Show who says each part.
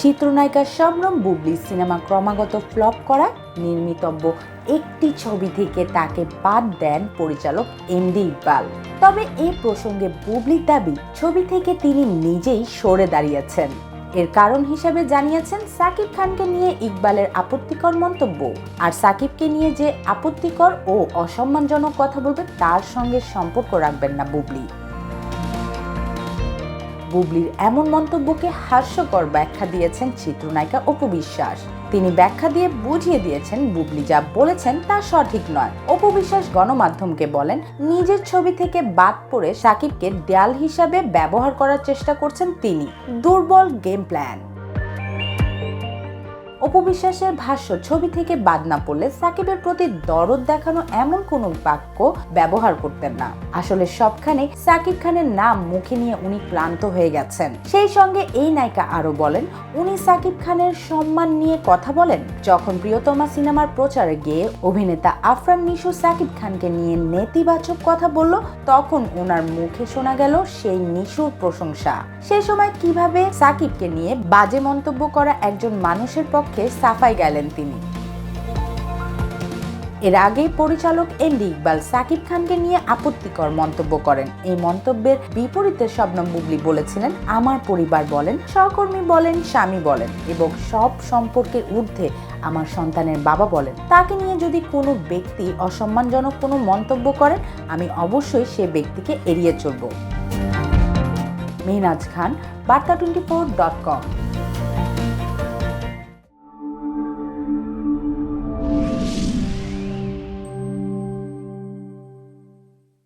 Speaker 1: চিত্রনায়িকা শবনম বুবলি সিনেমা ক্রমাগত ফ্লপ করা নির্মিতব্য একটি ছবি থেকে তাকে বাদ দেন পরিচালক এমডি ইকবাল। তবে এই প্রসঙ্গে বুবলির দাবি, ছবি থেকে তিনি নিজেই সরে দাঁড়িয়েছেন। এর কারণ হিসেবে জানিয়েছেন সাকিব খানকে নিয়ে ইকবালের আপত্তিকর মন্তব্য, আর সাকিবকে নিয়ে যে আপত্তিকর ও অসম্মানজনক কথা বলবে তার সঙ্গে সম্পর্ক রাখবেন না বুবলি। বুবলির এমন মন্তব্যকে হাস্যকর ব্যাখ্যা দিয়েছেন চিত্রনায়িকা অপু বিশ্বাস। তিনি ব্যাখ্যা দিয়ে বুঝিয়ে দিয়েছেন বুবলি যা বলেছেন তা সঠিক নয়। অপু বিশ্বাস গণমাধ্যমকে বলেন, নিজের ছবি থেকে বাদ পড়ে সাকিবকে দেয়াল হিসাবে ব্যবহার করার চেষ্টা করছেন তিনি। দুর্বল গেম প্ল্যান। অপু বিশ্বাসের ভাষ্য, ছবি থেকে বাদ না পড়লে সাকিবের প্রতি দরদ দেখানো এমন কোনো বাক্য ব্যবহার করতেন না। আসলে সবখানে সাকিব খানের নাম মুখে নিয়ে উনি ক্লান্ত হয়ে গেছেন। সেই সঙ্গে এই নায়িকা আরো বলেন, উনি সাকিব খানের সম্মান নিয়ে কথা বলেন। যখন প্রিয়তমা সিনেমার প্রচারে গিয়ে অভিনেতা আফরান নিশো সাকিব খানকে নিয়ে নেতিবাচক কথা বলল, তখন ওনার মুখে শোনা গেল সেই নিশোর প্রশংসা। সেই সময় কিভাবে সাকিবকে নিয়ে বাজে মন্তব্য করা একজন মানুষের পক্ষে সাফাই গেলেন তিনি। এর আগে পরিচালক এমডি ইকবাল সাকিব খানকে নিয়ে আপত্তিকর মন্তব্য করেন। এই মন্তব্যের বিপরীতে শবনম বুবলি বলেছিলেন, আমার পরিবার বলেন, সহকর্মী বলেন, স্বামী বলেন এবং সব সম্পর্কের ঊর্ধ্বে আমার সন্তানের বাবা বলেন, তাকে নিয়ে যদি কোনো ব্যক্তি অসম্মানজনক কোনো মন্তব্য করেন, আমি অবশ্যই সে ব্যক্তিকে এড়িয়ে চলব। মেহনাজ খান, বার্তা24.com।